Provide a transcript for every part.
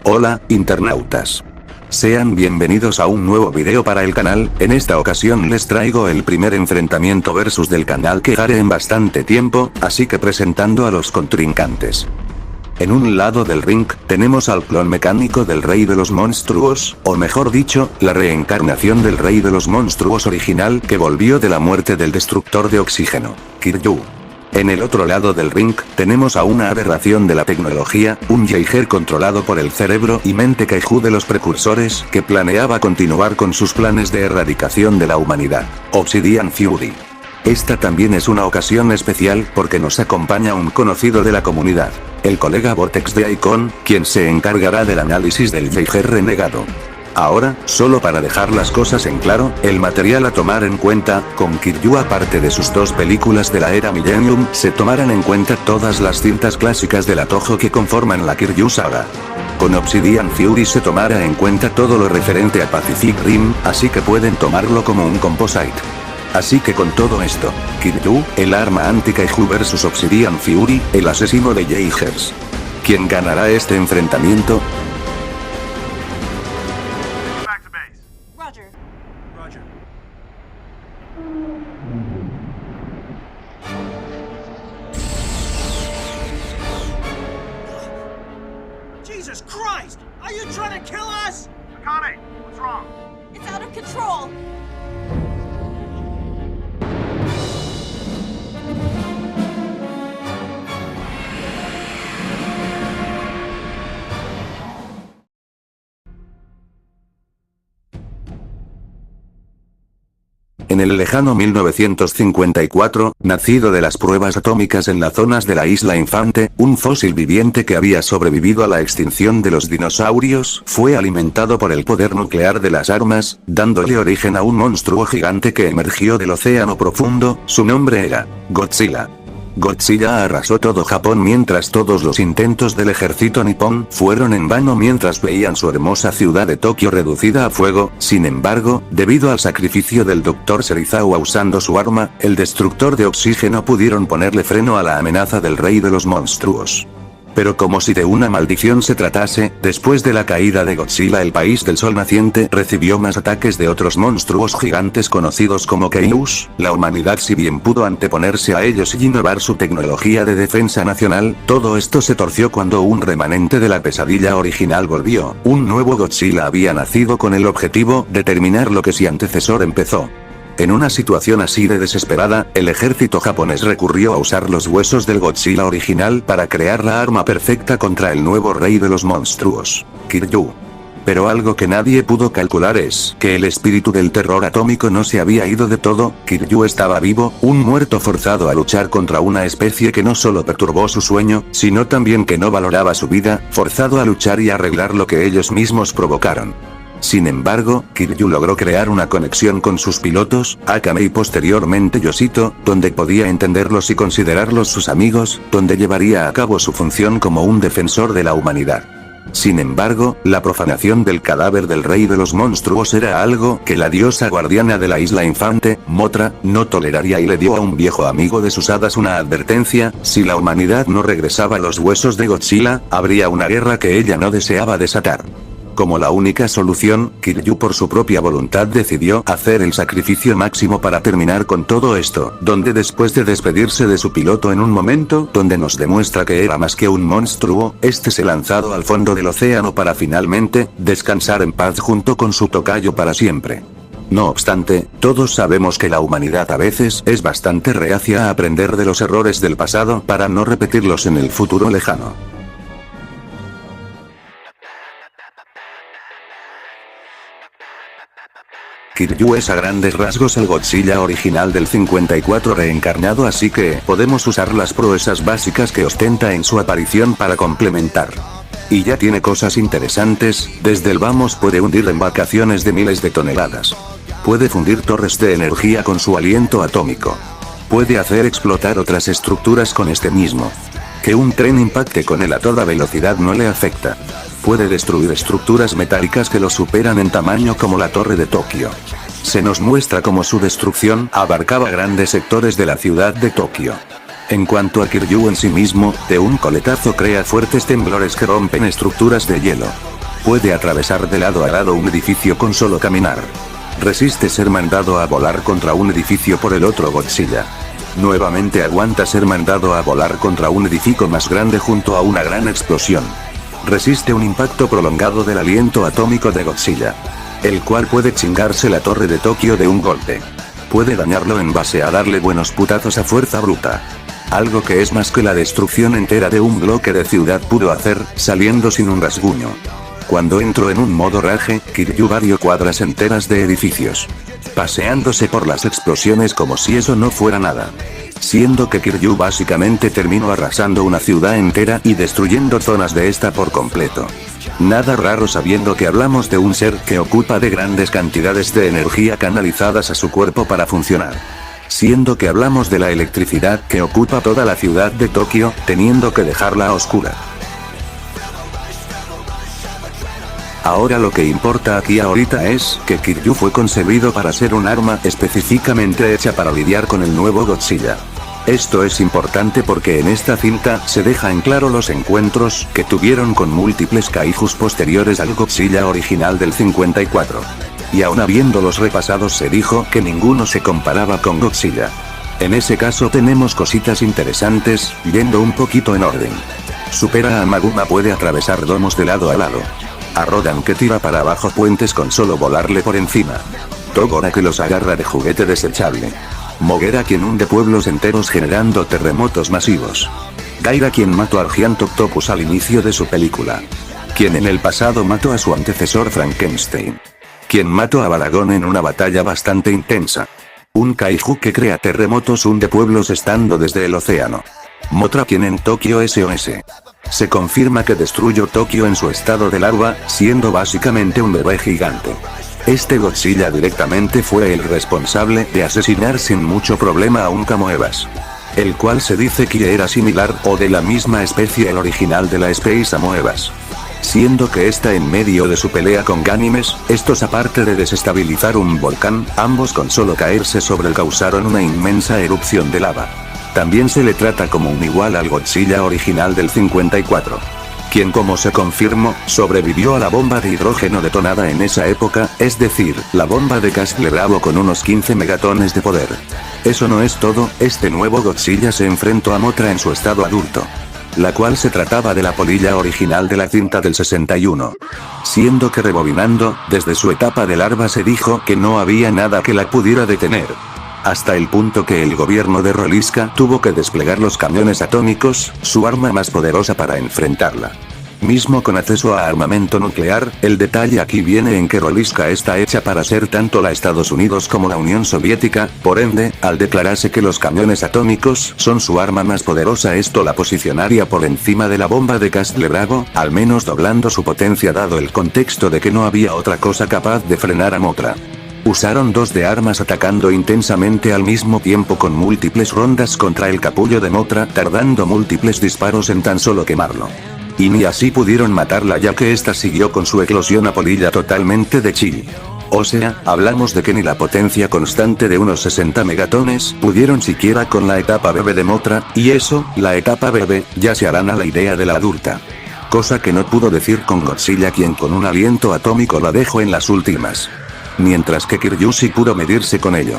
Hola, internautas. Sean bienvenidos a un nuevo video para el canal. En esta ocasión les traigo el primer enfrentamiento versus del canal que haré en bastante tiempo, así que presentando a los contrincantes. En un lado del ring, tenemos al clon mecánico del Rey de los Monstruos, o mejor dicho, la reencarnación del Rey de los Monstruos original que volvió de la muerte del destructor de oxígeno, Kiryu. En el otro lado del ring, tenemos a una aberración de la tecnología, un Jaeger controlado por el cerebro y mente kaiju de los precursores, que planeaba continuar con sus planes de erradicación de la humanidad, Obsidian Fury. Esta también es una ocasión especial porque nos acompaña un conocido de la comunidad, el colega Vortex de Icon, quien se encargará del análisis del Jaeger renegado. Ahora, solo para dejar las cosas en claro, el material a tomar en cuenta, con Kiryu aparte de sus dos películas de la era Millennium, se tomarán en cuenta todas las cintas clásicas de la Toho que conforman la Kiryu Saga. Con Obsidian Fury se tomará en cuenta todo lo referente a Pacific Rim, así que pueden tomarlo como un composite. Así que con todo esto, Kiryu, el arma anti-kaiju vs Obsidian Fury, el asesino de Jaegers. ¿Quién ganará este enfrentamiento? Jesus Christ! Are you trying to kill us? Akane, what's wrong? It's out of control! En el lejano 1954, nacido de las pruebas atómicas en las zonas de la isla Infante, un fósil viviente que había sobrevivido a la extinción de los dinosaurios, fue alimentado por el poder nuclear de las armas, dándole origen a un monstruo gigante que emergió del océano profundo. Su nombre era Godzilla. Godzilla arrasó todo Japón mientras todos los intentos del ejército nipón fueron en vano mientras veían su hermosa ciudad de Tokio reducida a fuego. Sin embargo, debido al sacrificio del Dr. Serizawa usando su arma, el destructor de oxígeno, pudieron ponerle freno a la amenaza del Rey de los Monstruos. Pero como si de una maldición se tratase, después de la caída de Godzilla el país del sol naciente recibió más ataques de otros monstruos gigantes conocidos como Kaijus. La humanidad, si bien pudo anteponerse a ellos y innovar su tecnología de defensa nacional, todo esto se torció cuando un remanente de la pesadilla original volvió. Un nuevo Godzilla había nacido con el objetivo de terminar lo que su antecesor empezó. En una situación así de desesperada, el ejército japonés recurrió a usar los huesos del Godzilla original para crear la arma perfecta contra el nuevo rey de los monstruos, Kiryu. Pero algo que nadie pudo calcular es que el espíritu del terror atómico no se había ido de todo. Kiryu estaba vivo, un muerto forzado a luchar contra una especie que no solo perturbó su sueño, sino también que no valoraba su vida, forzado a luchar y arreglar lo que ellos mismos provocaron. Sin embargo, Kiryu logró crear una conexión con sus pilotos, Akame y posteriormente Yoshito, donde podía entenderlos y considerarlos sus amigos, donde llevaría a cabo su función como un defensor de la humanidad. Sin embargo, la profanación del cadáver del Rey de los Monstruos era algo que la diosa guardiana de la isla Infante, Mothra, no toleraría y le dio a un viejo amigo de sus hadas una advertencia: si la humanidad no regresaba los huesos de Godzilla, habría una guerra que ella no deseaba desatar. Como la única solución, Kiryu por su propia voluntad decidió hacer el sacrificio máximo para terminar con todo esto, donde después de despedirse de su piloto en un momento donde nos demuestra que era más que un monstruo, este se lanzado al fondo del océano para finalmente descansar en paz junto con su tocayo para siempre. No obstante, todos sabemos que la humanidad a veces es bastante reacia a aprender de los errores del pasado para no repetirlos en el futuro lejano. Kiryu es a grandes rasgos el Godzilla original del 54 reencarnado, así que podemos usar las proezas básicas que ostenta en su aparición para complementar. Y ya tiene cosas interesantes, desde el vamos puede hundir embarcaciones de miles de toneladas. Puede fundir torres de energía con su aliento atómico. Puede hacer explotar otras estructuras con este mismo. Que un tren impacte con él a toda velocidad no le afecta. Puede destruir estructuras metálicas que lo superan en tamaño como la Torre de Tokio. Se nos muestra cómo su destrucción abarcaba grandes sectores de la ciudad de Tokio. En cuanto a Kiryu en sí mismo, de un coletazo crea fuertes temblores que rompen estructuras de hielo. Puede atravesar de lado a lado un edificio con solo caminar. Resiste ser mandado a volar contra un edificio por el otro Godzilla. Nuevamente aguanta ser mandado a volar contra un edificio más grande junto a una gran explosión. Resiste un impacto prolongado del aliento atómico de Godzilla, el cual puede chingarse la torre de Tokio de un golpe. Puede dañarlo en base a darle buenos putazos a fuerza bruta. Algo que es más que la destrucción entera de un bloque de ciudad pudo hacer, saliendo sin un rasguño. Cuando entró en un modo rage, Kiryu barrió cuadras enteras de edificios, paseándose por las explosiones como si eso no fuera nada. Siendo que Kiryu básicamente terminó arrasando una ciudad entera y destruyendo zonas de esta por completo. Nada raro sabiendo que hablamos de un ser que ocupa de grandes cantidades de energía canalizadas a su cuerpo para funcionar. Siendo que hablamos de la electricidad que ocupa toda la ciudad de Tokio, teniendo que dejarla a oscura. Ahora lo que importa aquí ahorita es que Kiryu fue concebido para ser un arma específicamente hecha para lidiar con el nuevo Godzilla. Esto es importante porque en esta cinta se deja en claro los encuentros que tuvieron con múltiples kaijus posteriores al Godzilla original del 54. Y aun habiéndolos repasados se dijo que ninguno se comparaba con Godzilla. En ese caso tenemos cositas interesantes, yendo un poquito en orden. Supera a Maguma, puede atravesar domos de lado a lado. A Rodan que tira para abajo puentes con solo volarle por encima. Togora que los agarra de juguete desechable. Moguera quien hunde pueblos enteros generando terremotos masivos. Gaira quien mató a Giant Octopus al inicio de su película. Quien en el pasado mató a su antecesor Frankenstein. Quien mató a Balagon en una batalla bastante intensa. Un kaiju que crea terremotos hunde pueblos estando desde el océano. Mothra quien en Tokio SOS. Se confirma que destruyó Tokio en su estado de larva, siendo básicamente un bebé gigante. Este Godzilla directamente fue el responsable de asesinar sin mucho problema a un Camoebas, el cual se dice que era similar o de la misma especie el original de la Space Amoebas. Siendo que está en medio de su pelea con Ganymes, estos aparte de desestabilizar un volcán, ambos con solo caerse sobre él causaron una inmensa erupción de lava. También se le trata como un igual al Godzilla original del 54. Quien como se confirmó, sobrevivió a la bomba de hidrógeno detonada en esa época, es decir, la bomba de Castle Bravo con unos 15 megatones de poder. Eso no es todo, este nuevo Godzilla se enfrentó a Mothra en su estado adulto, la cual se trataba de la polilla original de la cinta del 61. Siendo que rebobinando, desde su etapa de larva se dijo que no había nada que la pudiera detener. Hasta el punto que el gobierno de Roliska tuvo que desplegar los camiones atómicos, su arma más poderosa para enfrentarla. Mismo con acceso a armamento nuclear, el detalle aquí viene en que Roliska está hecha para ser tanto la Estados Unidos como la Unión Soviética, por ende, al declararse que los camiones atómicos son su arma más poderosa, esto la posicionaría por encima de la bomba de Castle Bravo, al menos doblando su potencia dado el contexto de que no había otra cosa capaz de frenar a Mothra. Usaron dos de armas atacando intensamente al mismo tiempo con múltiples rondas contra el capullo de Mothra, tardando múltiples disparos en tan solo quemarlo. Y ni así pudieron matarla ya que esta siguió con su eclosión a polilla totalmente de chi. O sea, hablamos de que ni la potencia constante de unos 60 megatones pudieron siquiera con la etapa bebé de Mothra, y eso, la etapa bebé, ya se harán a la idea de la adulta. Cosa que no pudo decir con Godzilla quien con un aliento atómico la dejó en las últimas. Mientras que Kiryu sí pudo medirse con ello.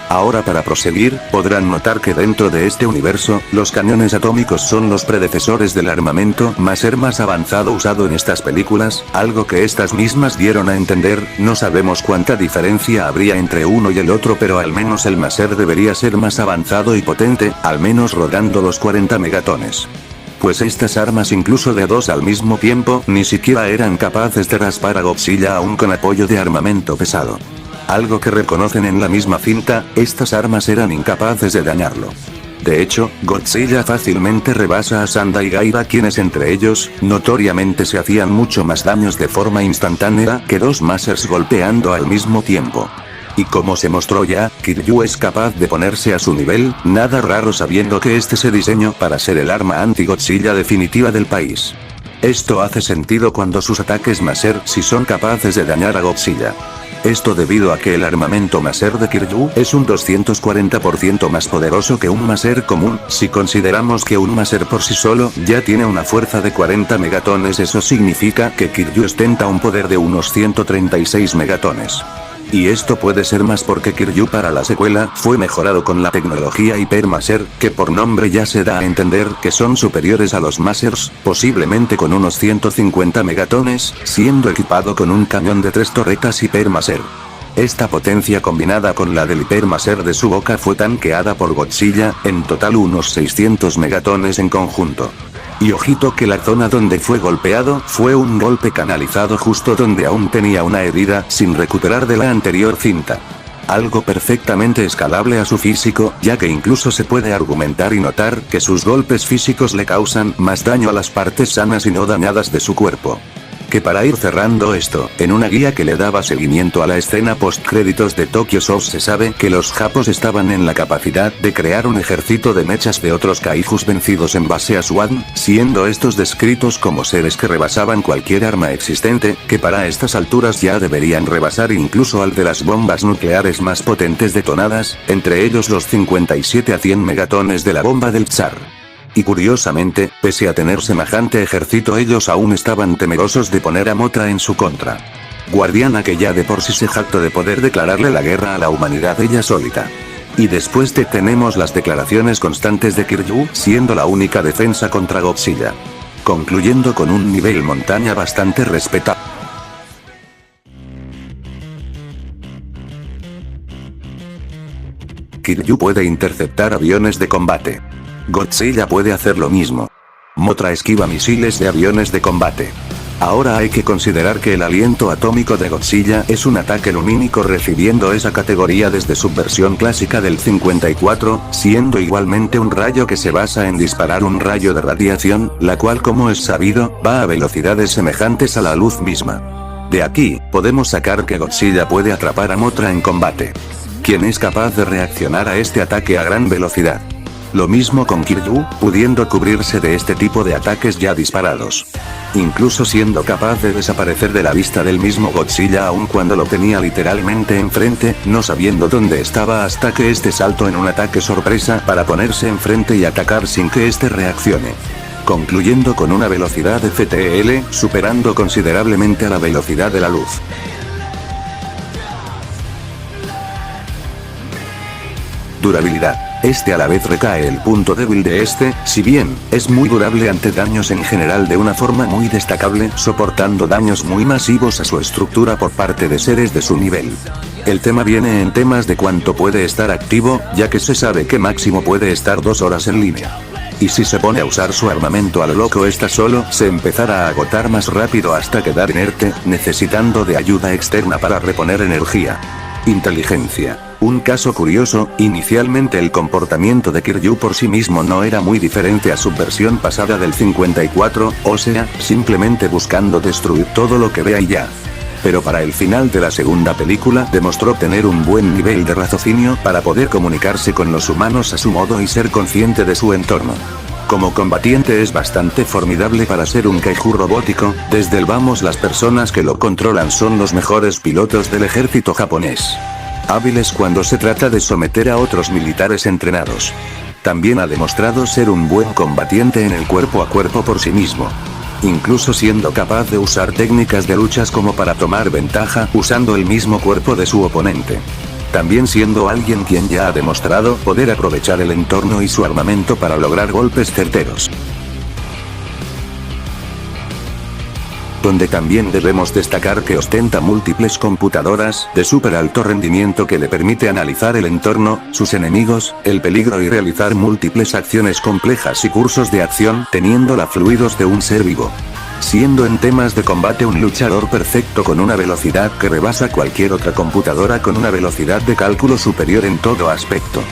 Ahora para proseguir, podrán notar que dentro de este universo, los cañones atómicos son los predecesores del armamento más avanzado usado en estas películas, algo que estas mismas dieron a entender. No sabemos cuánta diferencia habría entre uno y el otro, pero al menos el Maser debería ser más avanzado y potente, al menos rodando los 40 megatones. Pues estas armas incluso de dos al mismo tiempo ni siquiera eran capaces de raspar a Godzilla aún con apoyo de armamento pesado. Algo que reconocen en la misma cinta, estas armas eran incapaces de dañarlo. De hecho, Godzilla fácilmente rebasa a Sanda y Gaira quienes entre ellos, notoriamente se hacían mucho más daños de forma instantánea que dos Masers golpeando al mismo tiempo. Y como se mostró ya, Kiryu es capaz de ponerse a su nivel, nada raro sabiendo que este se diseñó para ser el arma anti-Godzilla definitiva del país. Esto hace sentido cuando sus ataques Maser sí son capaces de dañar a Godzilla. Esto debido a que el armamento Maser de Kiryu es un 240% más poderoso que un Maser común. Si consideramos que un Maser por sí solo ya tiene una fuerza de 40 megatones, eso significa que Kiryu ostenta un poder de unos 136 megatones. Y esto puede ser más porque Kiryu para la secuela fue mejorado con la tecnología Hyper Maser, que por nombre ya se da a entender que son superiores a los Masers, posiblemente con unos 150 megatones, siendo equipado con un cañón de 3 torretas Hyper Maser. Esta potencia combinada con la del Hyper Maser de su boca fue tanqueada por Godzilla, en total unos 600 megatones en conjunto. Y ojito que la zona donde fue golpeado fue un golpe canalizado justo donde aún tenía una herida sin recuperar de la anterior cinta. Algo perfectamente escalable a su físico, ya que incluso se puede argumentar y notar que sus golpes físicos le causan más daño a las partes sanas y no dañadas de su cuerpo. Que para ir cerrando esto, en una guía que le daba seguimiento a la escena post-créditos de Tokyo Souls se sabe que los japos estaban en la capacidad de crear un ejército de mechas de otros kaijus vencidos en base a Swan, siendo estos descritos como seres que rebasaban cualquier arma existente, que para estas alturas ya deberían rebasar incluso al de las bombas nucleares más potentes detonadas, entre ellos los 57 a 100 megatones de la bomba del Tsar. Y curiosamente, pese a tener semejante ejército, ellos aún estaban temerosos de poner a Mothra en su contra. Guardiana que ya de por sí se jactó de poder declararle la guerra a la humanidad ella solita. Y después tenemos las declaraciones constantes de Kiryu, siendo la única defensa contra Godzilla. Concluyendo con un nivel montaña bastante respetable. Kiryu puede interceptar aviones de combate. Godzilla puede hacer lo mismo. Mothra esquiva misiles de aviones de combate. Ahora hay que considerar que el aliento atómico de Godzilla es un ataque lumínico, recibiendo esa categoría desde su versión clásica del 54, siendo igualmente un rayo que se basa en disparar un rayo de radiación, la cual, como es sabido, va a velocidades semejantes a la luz misma. De aquí, podemos sacar que Godzilla puede atrapar a Mothra en combate, quien es capaz de reaccionar a este ataque a gran velocidad. Lo mismo con Kiryu, pudiendo cubrirse de este tipo de ataques ya disparados. Incluso siendo capaz de desaparecer de la vista del mismo Godzilla aun cuando lo tenía literalmente enfrente, no sabiendo dónde estaba hasta que este saltó en un ataque sorpresa para ponerse enfrente y atacar sin que este reaccione. Concluyendo con una velocidad de FTL, superando considerablemente a la velocidad de la luz. Durabilidad. Este a la vez recae el punto débil de este, si bien, es muy durable ante daños en general de una forma muy destacable, soportando daños muy masivos a su estructura por parte de seres de su nivel. El tema viene en temas de cuánto puede estar activo, ya que se sabe que máximo puede estar 2 horas en línea. Y si se pone a usar su armamento a lo loco esta solo, se empezará a agotar más rápido hasta quedar inerte, necesitando de ayuda externa para reponer energía. Inteligencia. Un caso curioso, inicialmente el comportamiento de Kiryu por sí mismo no era muy diferente a su versión pasada del 54, o sea, simplemente buscando destruir todo lo que vea y ya. Pero para el final de la segunda película demostró tener un buen nivel de raciocinio para poder comunicarse con los humanos a su modo y ser consciente de su entorno. Como combatiente es bastante formidable para ser un kaiju robótico, desde el vamos las personas que lo controlan son los mejores pilotos del ejército japonés. Hábiles cuando se trata de someter a otros militares entrenados. También ha demostrado ser un buen combatiente en el cuerpo a cuerpo por sí mismo. Incluso siendo capaz de usar técnicas de luchas como para tomar ventaja usando el mismo cuerpo de su oponente. También siendo alguien quien ya ha demostrado poder aprovechar el entorno y su armamento para lograr golpes certeros. Donde también debemos destacar que ostenta múltiples computadoras de súper alto rendimiento que le permite analizar el entorno, sus enemigos, el peligro y realizar múltiples acciones complejas y cursos de acción teniendo la fluidos de un ser vivo. Siendo en temas de combate un luchador perfecto con una velocidad que rebasa cualquier otra computadora con una velocidad de cálculo superior en todo aspecto.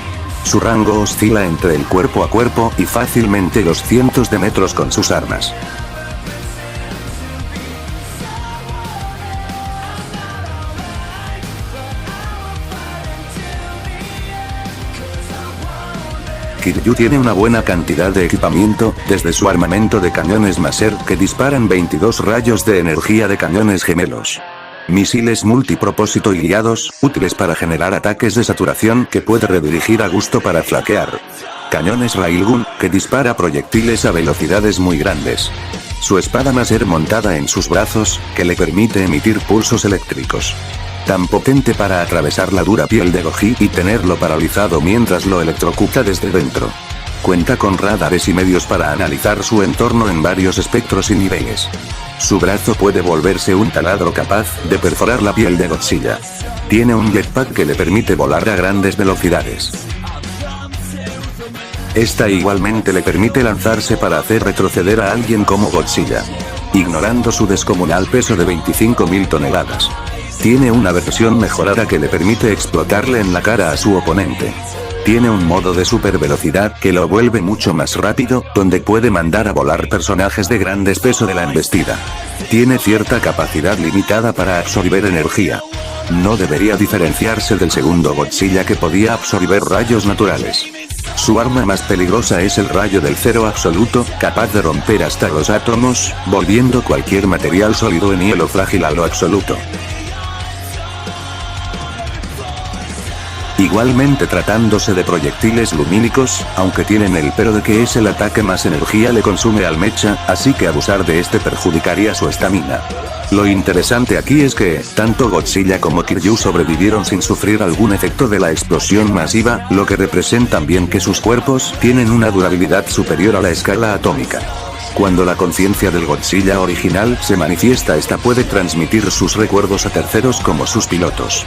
Su rango oscila entre el cuerpo a cuerpo y fácilmente los cientos de metros con sus armas. Kiryu tiene una buena cantidad de equipamiento, desde su armamento de cañones Maser que disparan 22 rayos de energía de cañones gemelos. Misiles multipropósito y guiados, útiles para generar ataques de saturación que puede redirigir a gusto para flanquear. Cañones Railgun, que dispara proyectiles a velocidades muy grandes. Su espada láser montada en sus brazos, que le permite emitir pulsos eléctricos. Tan potente para atravesar la dura piel de Goji y tenerlo paralizado mientras lo electrocuta desde dentro. Cuenta con radares y medios para analizar su entorno en varios espectros y niveles. Su brazo puede volverse un taladro capaz de perforar la piel de Godzilla. Tiene un jetpack que le permite volar a grandes velocidades. Esta igualmente le permite lanzarse para hacer retroceder a alguien como Godzilla, ignorando su descomunal peso de 25.000 toneladas. Tiene una versión mejorada que le permite explotarle en la cara a su oponente. Tiene un modo de super velocidad que lo vuelve mucho más rápido, donde puede mandar a volar personajes de grandes peso de la embestida. Tiene cierta capacidad limitada para absorber energía. No debería diferenciarse del segundo Godzilla que podía absorber rayos naturales. Su arma más peligrosa es el rayo del cero absoluto, capaz de romper hasta los átomos, volviendo cualquier material sólido en hielo frágil a lo absoluto. Igualmente tratándose de proyectiles lumínicos, aunque tienen el pero de que es el ataque más energía le consume al mecha, así que abusar de este perjudicaría su estamina. Lo interesante aquí es que, tanto Godzilla como Kiryu sobrevivieron sin sufrir algún efecto de la explosión masiva, lo que representa bien que sus cuerpos tienen una durabilidad superior a la escala atómica. Cuando la conciencia del Godzilla original se manifiesta, esta puede transmitir sus recuerdos a terceros como sus pilotos.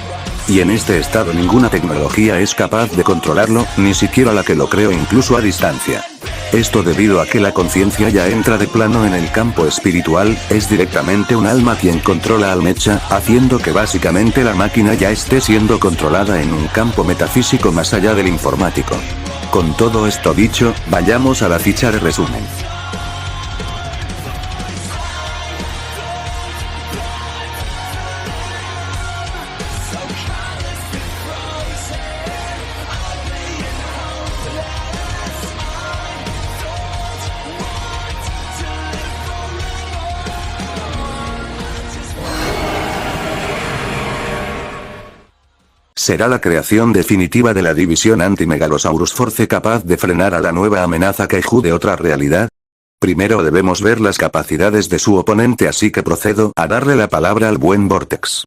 Y en este estado ninguna tecnología es capaz de controlarlo, ni siquiera la que lo creó incluso a distancia. Esto debido a que la conciencia ya entra de plano en el campo espiritual, es directamente un alma quien controla al mecha, haciendo que básicamente la máquina ya esté siendo controlada en un campo metafísico más allá del informático. Con todo esto dicho, vayamos a la ficha de resumen. Será la creación definitiva de la división Anti-Megalosaurus Force capaz de frenar a la nueva amenaza Kaiju de otra realidad. Primero debemos ver las capacidades de su oponente, así que procedo a darle la palabra al buen Vortex.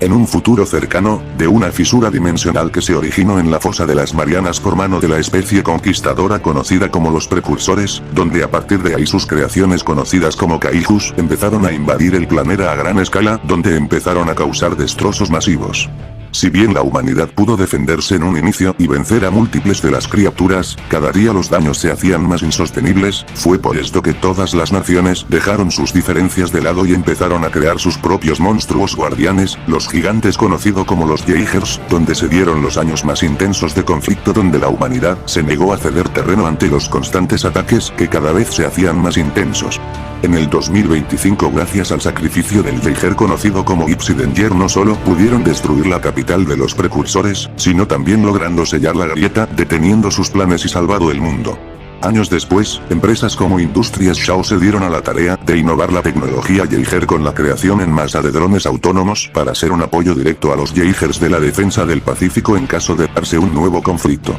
En un futuro cercano, de una fisura dimensional que se originó en la fosa de las Marianas por mano de la especie conquistadora conocida como los precursores, donde a partir de ahí sus creaciones conocidas como Kaijus empezaron a invadir el planeta a gran escala, donde empezaron a causar destrozos masivos. Si bien la humanidad pudo defenderse en un inicio y vencer a múltiples de las criaturas, cada día los daños se hacían más insostenibles, fue por esto que todas las naciones dejaron sus diferencias de lado y empezaron a crear sus propios monstruos guardianes, los gigantes conocidos como los Jaegers, donde se dieron los años más intensos de conflicto donde la humanidad se negó a ceder terreno ante los constantes ataques que cada vez se hacían más intensos. En el 2025, gracias al sacrificio del Jaeger conocido como Ipsidenger, no solo pudieron destruir la capital de los precursores, sino también logrando sellar la grieta, deteniendo sus planes y salvado el mundo. Años después, empresas como Industrias Shaw se dieron a la tarea de innovar la tecnología Jaeger con la creación en masa de drones autónomos para ser un apoyo directo a los Jaegers de la defensa del Pacífico en caso de darse un nuevo conflicto.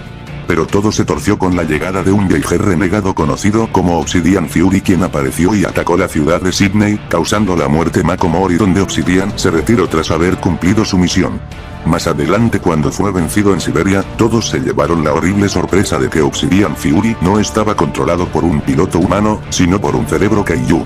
Pero todo se torció con la llegada de un Jaeger renegado conocido como Obsidian Fury, quien apareció y atacó la ciudad de Sydney, causando la muerte Mako Mori, donde Obsidian se retiró tras haber cumplido su misión. Más adelante, cuando fue vencido en Siberia, todos se llevaron la horrible sorpresa de que Obsidian Fury no estaba controlado por un piloto humano, sino por un cerebro Kaiju.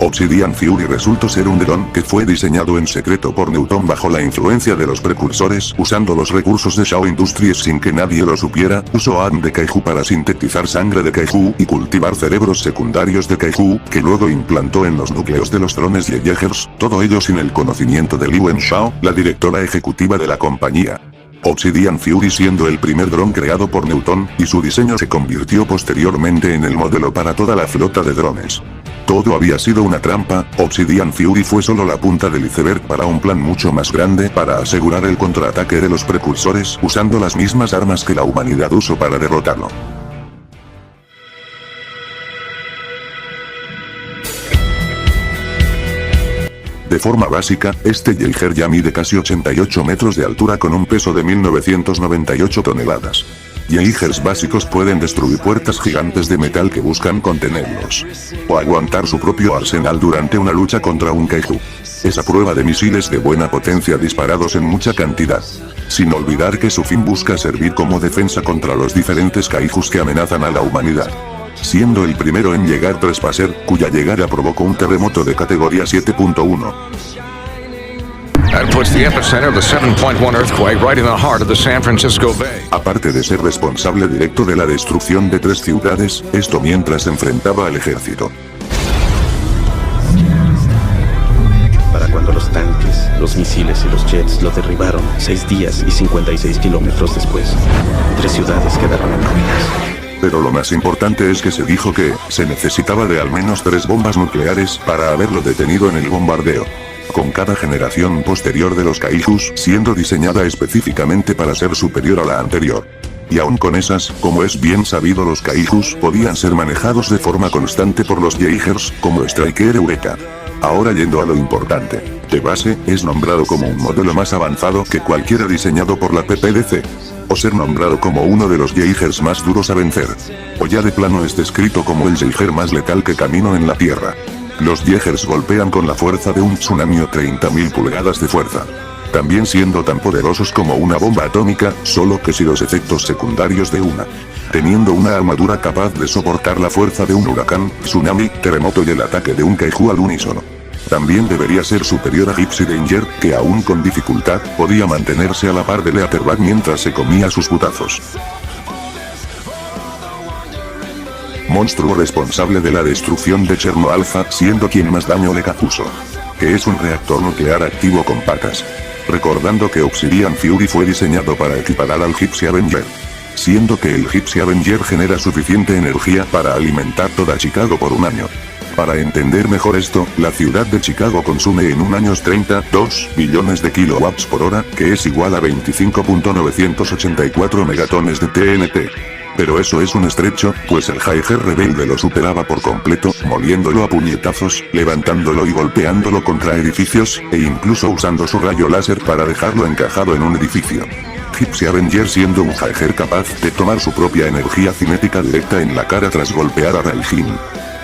Obsidian Fury resultó ser un dron que fue diseñado en secreto por Newton bajo la influencia de los precursores, usando los recursos de Shaw Industries sin que nadie lo supiera. Usó ADN de Kaiju para sintetizar sangre de Kaiju y cultivar cerebros secundarios de Kaiju, que luego implantó en los núcleos de los drones Jaegers, todo ello sin el conocimiento de Liu Shaw, la directora ejecutiva de la compañía. Obsidian Fury siendo el primer dron creado por Newton, y su diseño se convirtió posteriormente en el modelo para toda la flota de drones. Todo había sido una trampa, Obsidian Fury fue solo la punta del iceberg para un plan mucho más grande para asegurar el contraataque de los precursores usando las mismas armas que la humanidad usó para derrotarlo. De forma básica, este Jaeger ya mide casi 88 metros de altura con un peso de 1998 toneladas. Jaegers básicos pueden destruir puertas gigantes de metal que buscan contenerlos. O aguantar su propio arsenal durante una lucha contra un kaiju. Esa prueba de misiles de buena potencia disparados en mucha cantidad. Sin olvidar que su fin busca servir como defensa contra los diferentes kaijus que amenazan a la humanidad. Siendo el primero en llegar Trespasser, cuya llegada provocó un terremoto de categoría 7.1. That puts the epicenter of the 7.1 earthquake right in the heart of the San Francisco Bay. Aparte de ser responsable directo de la destrucción de 3 ciudades, esto mientras enfrentaba al ejército. Para cuando los tanques, los misiles y los jets lo derribaron 6 días y 56 kilómetros después, 3 ciudades quedaron en ruinas. Pero lo más importante es que se dijo que se necesitaba de al menos 3 bombas nucleares para haberlo detenido en el bombardeo. Con cada generación posterior de los kaijus siendo diseñada específicamente para ser superior a la anterior. Y aún con esas, como es bien sabido, los kaijus podían ser manejados de forma constante por los Jaegers, como Striker Eureka. Ahora yendo a lo importante, de base, es nombrado como un modelo más avanzado que cualquiera diseñado por la PPDC. O ser nombrado como uno de los Jaegers más duros a vencer. O ya de plano es descrito como el Jaeger más letal que caminó en la Tierra. Los Jaegers golpean con la fuerza de un tsunami o 30.000 pulgadas de fuerza. También siendo tan poderosos como una bomba atómica, solo que sin los efectos secundarios de una. Teniendo una armadura capaz de soportar la fuerza de un huracán, tsunami, terremoto y el ataque de un kaiju al unísono. También debería ser superior a Gypsy Danger, que aún con dificultad, podía mantenerse a la par de Leatherback mientras se comía sus putazos. Monstruo responsable de la destrucción de Cherno Alpha, siendo quien más daño le causó. Que es un reactor nuclear activo con patas. Recordando que Obsidian Fury fue diseñado para equiparar al Gypsy Avenger. Siendo que el Gypsy Avenger genera suficiente energía para alimentar toda Chicago por un año. Para entender mejor esto, la ciudad de Chicago consume en un año 32 billones de kilowatts por hora, que es igual a 25.984 megatones de TNT. Pero eso es un estrecho, pues el Jaeger rebelde lo superaba por completo, moliéndolo a puñetazos, levantándolo y golpeándolo contra edificios, e incluso usando su rayo láser para dejarlo encajado en un edificio. Gypsy Avenger siendo un Jaeger capaz de tomar su propia energía cinética directa en la cara tras golpear a Raijin.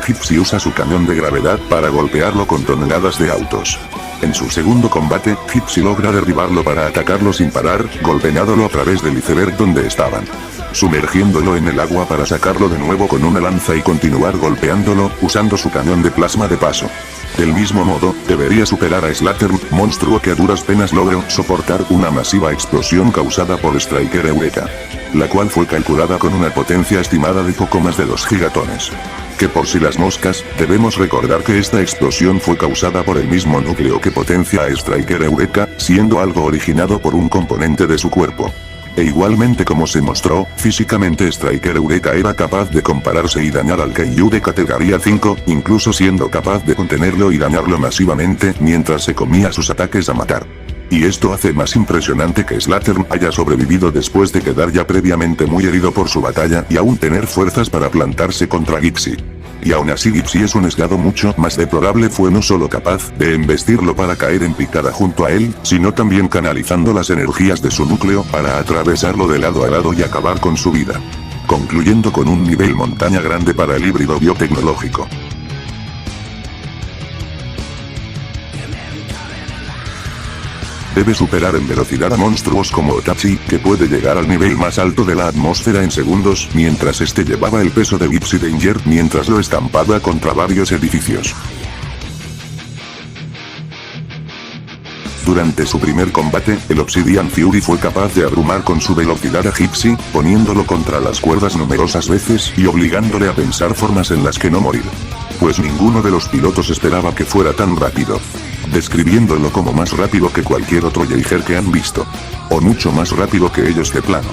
Gypsy usa su cañón de gravedad para golpearlo con toneladas de autos. En su segundo combate, Gypsy logra derribarlo para atacarlo sin parar, golpeándolo a través del iceberg donde estaban. Sumergiéndolo en el agua para sacarlo de nuevo con una lanza y continuar golpeándolo, usando su cañón de plasma de paso. Del mismo modo, debería superar a Slattern, monstruo que a duras penas logró soportar una masiva explosión causada por Striker Eureka. La cual fue calculada con una potencia estimada de poco más de 2 gigatones. Que por si las moscas, debemos recordar que esta explosión fue causada por el mismo núcleo que potencia a Striker Eureka, siendo algo originado por un componente de su cuerpo. E igualmente como se mostró, físicamente Striker Eureka era capaz de compararse y dañar al Kaiju de categoría 5, incluso siendo capaz de contenerlo y dañarlo masivamente mientras se comía sus ataques a matar. Y esto hace más impresionante que Slattern haya sobrevivido después de quedar ya previamente muy herido por su batalla y aún tener fuerzas para plantarse contra Gypsy. Y aún así Gypsy es un esgado mucho más deplorable, fue no solo capaz de embestirlo para caer en picada junto a él, sino también canalizando las energías de su núcleo para atravesarlo de lado a lado y acabar con su vida. Concluyendo con un nivel montaña grande para el híbrido biotecnológico. Debe superar en velocidad a monstruos como Otachi, que puede llegar al nivel más alto de la atmósfera en segundos, mientras este llevaba el peso de Gypsy Danger mientras lo estampaba contra varios edificios. Durante su primer combate, el Obsidian Fury fue capaz de abrumar con su velocidad a Gypsy, poniéndolo contra las cuerdas numerosas veces y obligándole a pensar formas en las que no morir. Pues ninguno de los pilotos esperaba que fuera tan rápido. describiéndolo como más rápido que cualquier otro Jaeger que han visto. O mucho más rápido que ellos de plano.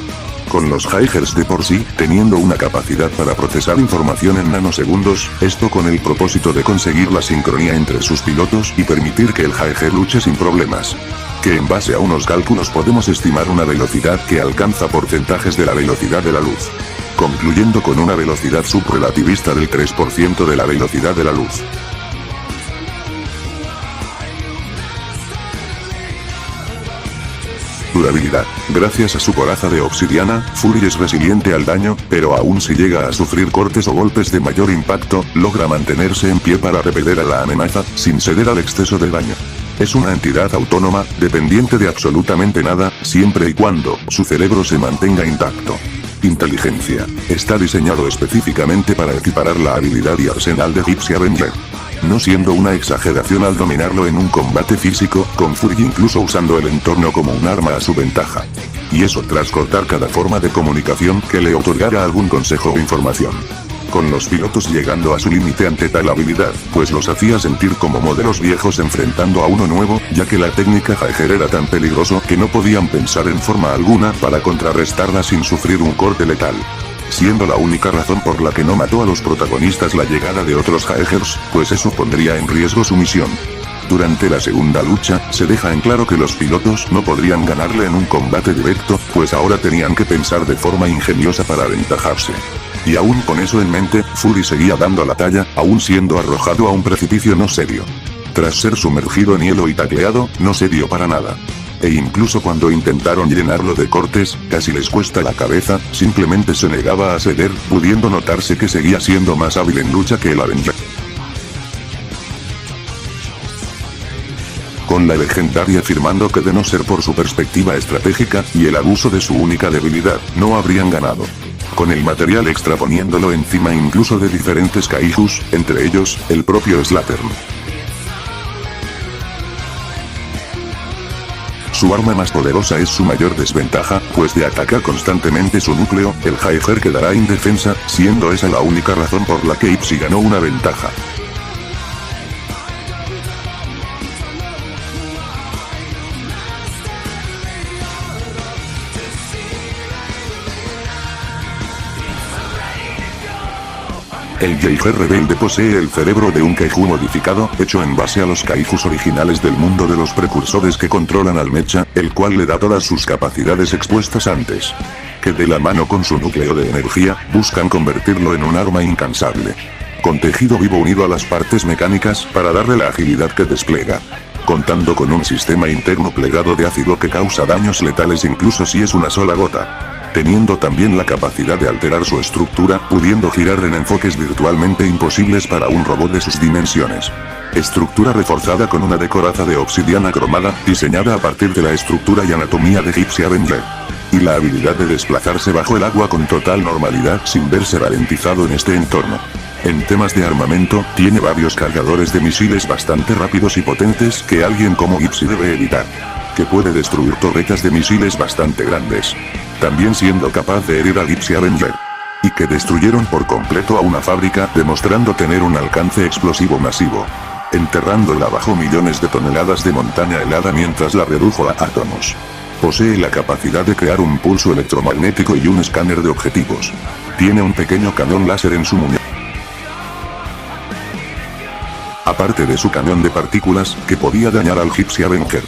Con los Jaegers de por sí, teniendo una capacidad para procesar información en nanosegundos, esto con el propósito de conseguir la sincronía entre sus pilotos y permitir que el Jaeger luche sin problemas. Que en base a unos cálculos podemos estimar una velocidad que alcanza porcentajes de la velocidad de la luz. Concluyendo con una velocidad subrelativista del 3% de la velocidad de la luz. Durabilidad. Gracias a su coraza de obsidiana, Fury es resiliente al daño, pero aún si llega a sufrir cortes o golpes de mayor impacto, logra mantenerse en pie para repeler a la amenaza, sin ceder al exceso de daño. Es una entidad autónoma, dependiente de absolutamente nada, siempre y cuando su cerebro se mantenga intacto. Inteligencia. Está diseñado específicamente para equiparar la habilidad y arsenal de Gypsy Avenger. No siendo una exageración al dominarlo en un combate físico, con Fury incluso usando el entorno como un arma a su ventaja. Y eso tras cortar cada forma de comunicación que le otorgara algún consejo o información. Con los pilotos llegando a su límite ante tal habilidad, pues los hacía sentir como modelos viejos enfrentando a uno nuevo, ya que la técnica Jaeger era tan peligroso que no podían pensar en forma alguna para contrarrestarla sin sufrir un corte letal. Siendo la única razón por la que no mató a los protagonistas la llegada de otros Jaegers, pues eso pondría en riesgo su misión. Durante la segunda lucha, se deja en claro que los pilotos no podrían ganarle en un combate directo, pues ahora tenían que pensar de forma ingeniosa para aventajarse. Y aún con eso en mente, Fury seguía dando la talla, aún siendo arrojado a un precipicio no serio. Tras ser sumergido en hielo y tacleado, no se dio para nada. E incluso cuando intentaron llenarlo de cortes, casi les cuesta la cabeza, simplemente se negaba a ceder, pudiendo notarse que seguía siendo más hábil en lucha que el Avenger. Con la legendaria afirmando que de no ser por su perspectiva estratégica, y el abuso de su única debilidad, no habrían ganado. Con el material extra poniéndolo encima incluso de diferentes kaijus, entre ellos, el propio Slattern. Su arma más poderosa es su mayor desventaja, pues de atacar constantemente su núcleo, el Jaeger quedará indefensa, siendo esa la única razón por la que Ipsy ganó una ventaja. El Jaeger rebelde posee el cerebro de un kaiju modificado, hecho en base a los kaijus originales del mundo de los precursores que controlan al mecha, el cual le da todas sus capacidades expuestas antes. Que de la mano con su núcleo de energía, buscan convertirlo en un arma incansable. Con tejido vivo unido a las partes mecánicas para darle la agilidad que despliega. Contando con un sistema interno plegado de ácido que causa daños letales incluso si es una sola gota. Teniendo también la capacidad de alterar su estructura, pudiendo girar en enfoques virtualmente imposibles para un robot de sus dimensiones. Estructura reforzada con una decoraza de obsidiana cromada, diseñada a partir de la estructura y anatomía de Gypsy Avenger. Y la habilidad de desplazarse bajo el agua con total normalidad sin verse ralentizado en este entorno. En temas de armamento, tiene varios cargadores de misiles bastante rápidos y potentes que alguien como Gypsy debe evitar. Que puede destruir torretas de misiles bastante grandes. También siendo capaz de herir a Gypsy Avenger. Y que destruyeron por completo a una fábrica, demostrando tener un alcance explosivo masivo. Enterrándola bajo millones de toneladas de montaña helada mientras la redujo a átomos. Posee la capacidad de crear un pulso electromagnético y un escáner de objetivos. Tiene un pequeño cañón láser en su muñeca. Aparte de su cañón de partículas, que podía dañar al Gypsy Avenger.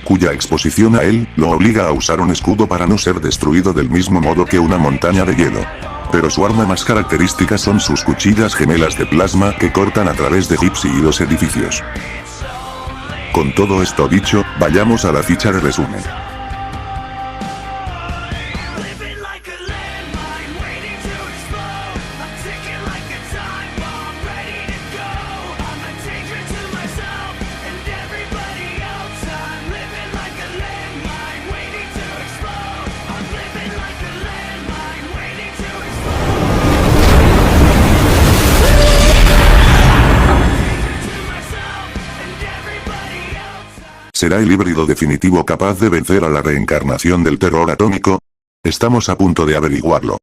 Cuya exposición a él, lo obliga a usar un escudo para no ser destruido del mismo modo que una montaña de hielo. Pero su arma más característica son sus cuchillas gemelas de plasma que cortan a través de Gypsy y los edificios. Con todo esto dicho, vayamos a la ficha de resumen. ¿Será el híbrido definitivo capaz de vencer a la reencarnación del terror atómico? Estamos a punto de averiguarlo.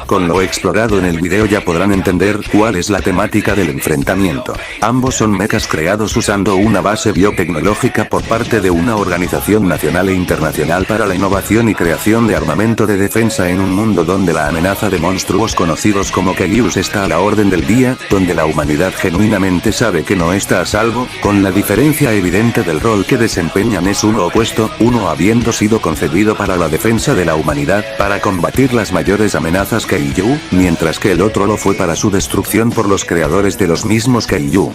Con lo explorado en el video ya podrán entender cuál es la temática del enfrentamiento. Ambos son mechas creados usando una base biotecnológica por parte de una organización nacional e internacional para la innovación y creación de armamento de defensa en un mundo donde la amenaza de monstruos conocidos como Kaijus está a la orden del día, donde la humanidad genuinamente sabe que no está a salvo, con la diferencia evidente del rol que desempeñan es uno opuesto, uno habiendo sido concebido para la defensa de la humanidad, para combatir las mayores amenazas Kaiju, mientras que el otro lo fue para su destrucción por los creadores de los mismos Kaiju.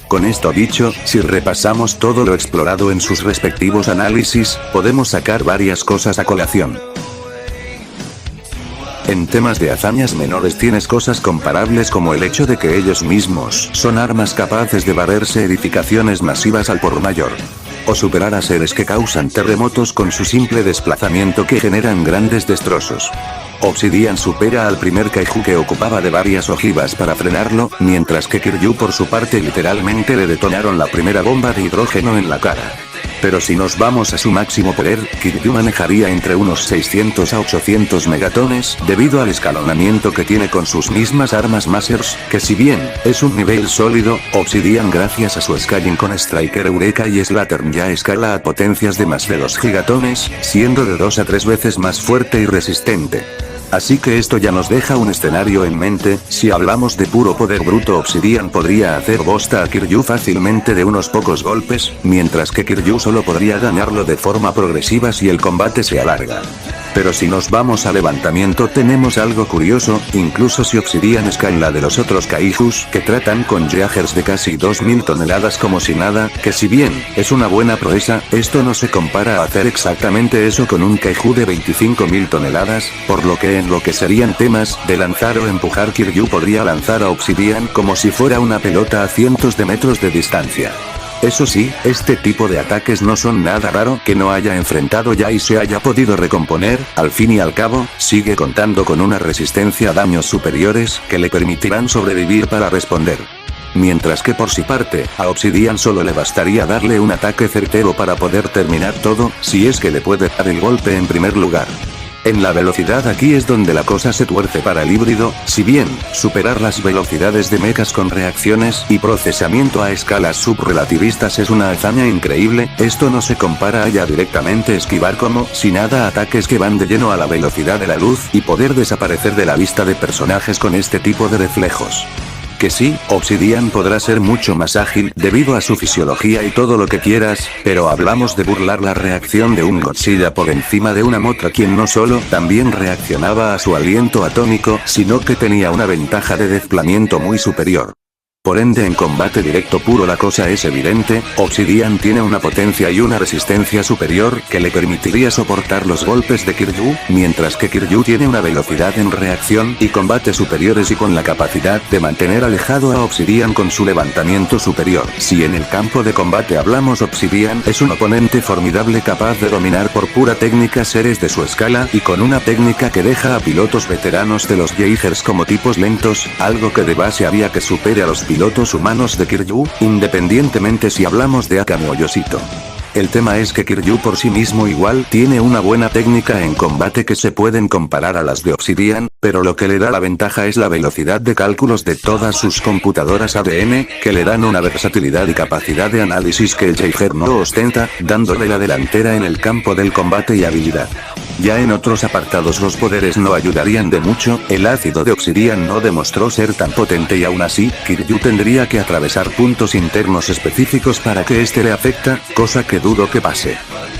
Con esto dicho, si repasamos todo lo explorado en sus respectivos análisis, podemos sacar varias cosas a colación. En temas de hazañas menores tienes cosas comparables como el hecho de que ellos mismos son armas capaces de barrerse edificaciones masivas al por mayor. O superar a seres que causan terremotos con su simple desplazamiento que generan grandes destrozos. Obsidian supera al primer Kaiju que ocupaba de varias ojivas para frenarlo, mientras que Kiryu por su parte literalmente le detonaron la primera bomba de hidrógeno en la cara. Pero si nos vamos a su máximo poder, Kiryu manejaría entre unos 600 a 800 megatones, debido al escalonamiento que tiene con sus mismas armas Masters, que si bien es un nivel sólido, Obsidian gracias a su scaling con Striker Eureka y Slattern ya escala a potencias de más de 2 gigatones, siendo de 2 a 3 veces más fuerte y resistente. Así que esto ya nos deja un escenario en mente, si hablamos de puro poder bruto Obsidian podría hacer bosta a Kiryu fácilmente de unos pocos golpes, mientras que Kiryu solo podría ganarlo de forma progresiva si el combate se alarga. Pero si nos vamos a levantamiento tenemos algo curioso, incluso si Obsidian escala de los otros Kaijus que tratan con Jaegers de casi 2000 toneladas como si nada, que si bien es una buena proeza, esto no se compara a hacer exactamente eso con un Kaiju de 25.000 toneladas, por lo que en lo que serían temas de lanzar o empujar Kiryu podría lanzar a Obsidian como si fuera una pelota a cientos de metros de distancia. Eso sí, este tipo de ataques no son nada raro que no haya enfrentado ya y se haya podido recomponer, al fin y al cabo, sigue contando con una resistencia a daños superiores que le permitirán sobrevivir para responder. Mientras que por su parte, a Obsidian solo le bastaría darle un ataque certero para poder terminar todo, si es que le puede dar el golpe en primer lugar. En la velocidad aquí es donde la cosa se tuerce para el híbrido, si bien, superar las velocidades de mechas con reacciones y procesamiento a escalas subrelativistas es una hazaña increíble, esto no se compara a ya directamente esquivar como si nada ataques que van de lleno a la velocidad de la luz y poder desaparecer de la vista de personajes con este tipo de reflejos. Que sí, Obsidian podrá ser mucho más ágil debido a su fisiología y todo lo que quieras, pero hablamos de burlar la reacción de un Godzilla por encima de una Mothra quien no solo también reaccionaba a su aliento atómico, sino que tenía una ventaja de desplazamiento muy superior. Por ende en combate directo puro la cosa es evidente, Obsidian tiene una potencia y una resistencia superior que le permitiría soportar los golpes de Kiryu, mientras que Kiryu tiene una velocidad en reacción y combate superiores y con la capacidad de mantener alejado a Obsidian con su levantamiento superior. Si en el campo de combate hablamos Obsidian es un oponente formidable capaz de dominar por pura técnica seres de su escala y con una técnica que deja a pilotos veteranos de los Jaegers como tipos lentos, algo que de base haría que supere a los pilotos humanos de Kiryu, independientemente si hablamos de Akame o Yoshito. El tema es que Kiryu por sí mismo igual tiene una buena técnica en combate que se pueden comparar a las de Obsidian, pero lo que le da la ventaja es la velocidad de cálculos de todas sus computadoras ADN, que le dan una versatilidad y capacidad de análisis que el Jaeger no ostenta, dándole la delantera en el campo del combate y habilidad. Ya en otros apartados los poderes no ayudarían de mucho, el ácido de Obsidian no demostró ser tan potente y aún así, Kiryu tendría que atravesar puntos internos específicos para que este le afecta, cosa que dudo que pase.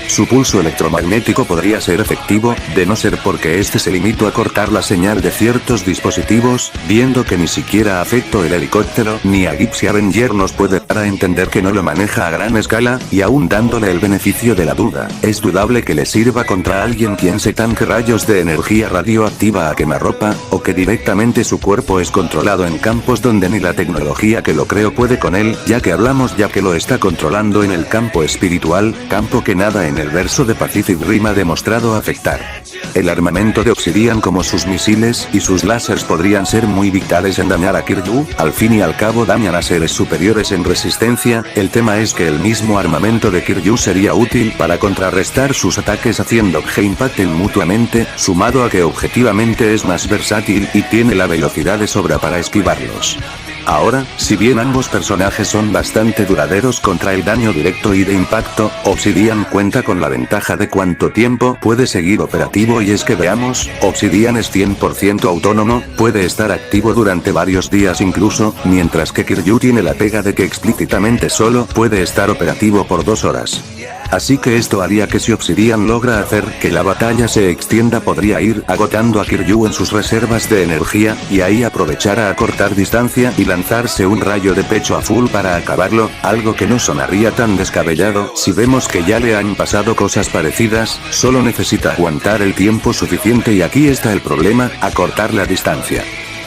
Su pulso electromagnético podría ser efectivo, de no ser porque este se limitó a cortar la señal de ciertos dispositivos, viendo que ni siquiera afectó el helicóptero, ni a Gypsy Avenger nos puede dar a entender que no lo maneja a gran escala, y aún dándole el beneficio de la duda, es dudable que le sirva contra alguien quien se tanque rayos de energía radioactiva a quemarropa, o que directamente su cuerpo es controlado en campos donde ni la tecnología que lo creó puede con él, ya que lo está controlando en el campo espiritual, campo que nada en el verso de Pacific Rim ha demostrado afectar. El armamento de Obsidian como sus misiles y sus láseres podrían ser muy vitales en dañar a Kiryu, al fin y al cabo dañan a seres superiores en resistencia, el tema es que el mismo armamento de Kiryu sería útil para contrarrestar sus ataques haciendo que impacten mutuamente, sumado a que objetivamente es más versátil y tiene la velocidad de sobra para esquivarlos. Ahora, si bien ambos personajes son bastante duraderos contra el daño directo y de impacto, Obsidian cuenta con la ventaja de cuánto tiempo puede seguir operativo y es que veamos, Obsidian es 100% autónomo, puede estar activo durante varios días incluso, mientras que Kiryu tiene la pega de que explícitamente solo puede estar operativo por 2 horas. Así que esto haría que si Obsidian logra hacer que la batalla se extienda podría ir agotando a Kiryu en sus reservas de energía, y ahí aprovechar a acortar distancia y lanzarse un rayo de pecho a full para acabarlo, algo que no sonaría tan descabellado si vemos que ya le han pasado cosas parecidas, solo necesita aguantar el tiempo suficiente y aquí está el problema, acortar la distancia.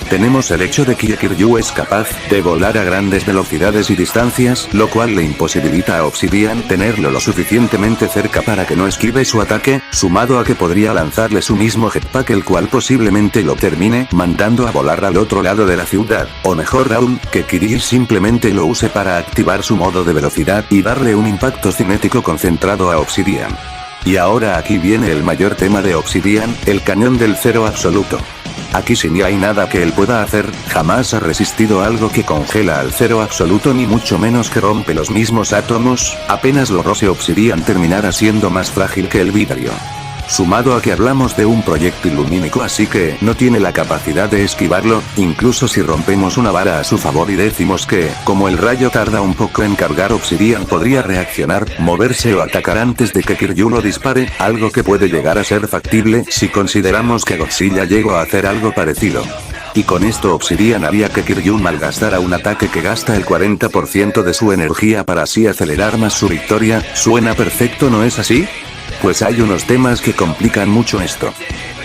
Tenemos el hecho de que Kiryu es capaz de volar a grandes velocidades y distancias, lo cual le imposibilita a Obsidian tenerlo lo suficientemente cerca para que no esquive su ataque, sumado a que podría lanzarle su mismo jetpack el cual posiblemente lo termine mandando a volar al otro lado de la ciudad, o mejor aún, que Kiryu simplemente lo use para activar su modo de velocidad y darle un impacto cinético concentrado a Obsidian. Y ahora aquí viene el mayor tema de Obsidian, el cañón del cero absoluto. Aquí si ni hay nada que él pueda hacer, jamás ha resistido algo que congela al cero absoluto ni mucho menos que rompe los mismos átomos, apenas lo roce Obsidian terminará siendo más frágil que el vidrio. Sumado a que hablamos de un proyectil lumínico así que no tiene la capacidad de esquivarlo, incluso si rompemos una vara a su favor y decimos que, como el rayo tarda un poco en cargar Obsidian podría reaccionar, moverse o atacar antes de que Kiryu lo dispare, algo que puede llegar a ser factible si consideramos que Godzilla llegó a hacer algo parecido. Y con esto Obsidian haría que Kiryu malgastara un ataque que gasta el 40% de su energía para así acelerar más su victoria, ¿suena perfecto no es así? Pues hay unos temas que complican mucho esto.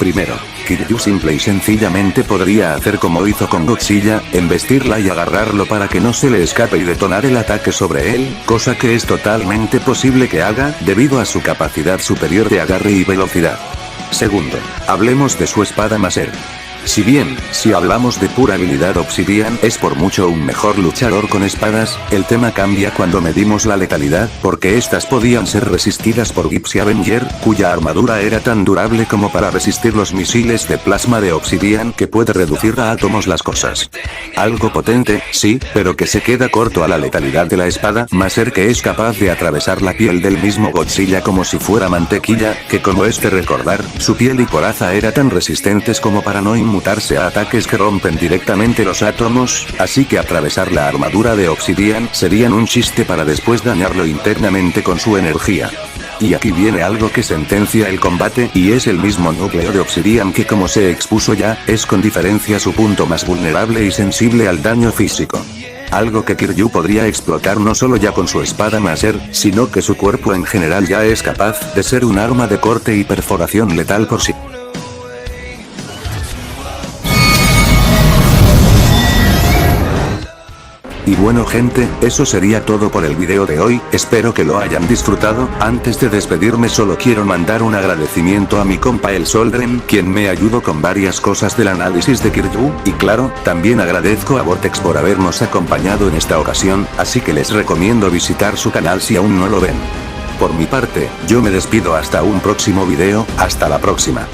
Primero, Kiryu simple y sencillamente podría hacer como hizo con Godzilla, embestirla y agarrarlo para que no se le escape y detonar el ataque sobre él, cosa que es totalmente posible que haga, debido a su capacidad superior de agarre y velocidad. Segundo, hablemos de su espada Maser. Si bien, si hablamos de pura habilidad Obsidian es por mucho un mejor luchador con espadas, el tema cambia cuando medimos la letalidad, porque estas podían ser resistidas por Gypsy Avenger, cuya armadura era tan durable como para resistir los misiles de plasma de Obsidian que puede reducir a átomos las cosas. Algo potente, sí, pero que se queda corto a la letalidad de la espada Maser que es capaz de atravesar la piel del mismo Godzilla como si fuera mantequilla, que como es de recordar, su piel y coraza eran tan resistentes como para no mutarse a ataques que rompen directamente los átomos, así que atravesar la armadura de Obsidian serían un chiste para después dañarlo internamente con su energía. Y aquí viene algo que sentencia el combate y es el mismo núcleo de Obsidian que como se expuso ya, es con diferencia su punto más vulnerable y sensible al daño físico. Algo que Kiryu podría explotar no solo ya con su espada Maser, sino que su cuerpo en general ya es capaz de ser un arma de corte y perforación letal por sí. Y bueno gente, eso sería todo por el video de hoy, espero que lo hayan disfrutado. Antes de despedirme solo quiero mandar un agradecimiento a mi compa el Soldren, quien me ayudó con varias cosas del análisis de Kiryu, y claro, también agradezco a Vortex por habernos acompañado en esta ocasión, así que les recomiendo visitar su canal si aún no lo ven. Por mi parte, yo me despido hasta un próximo video, hasta la próxima.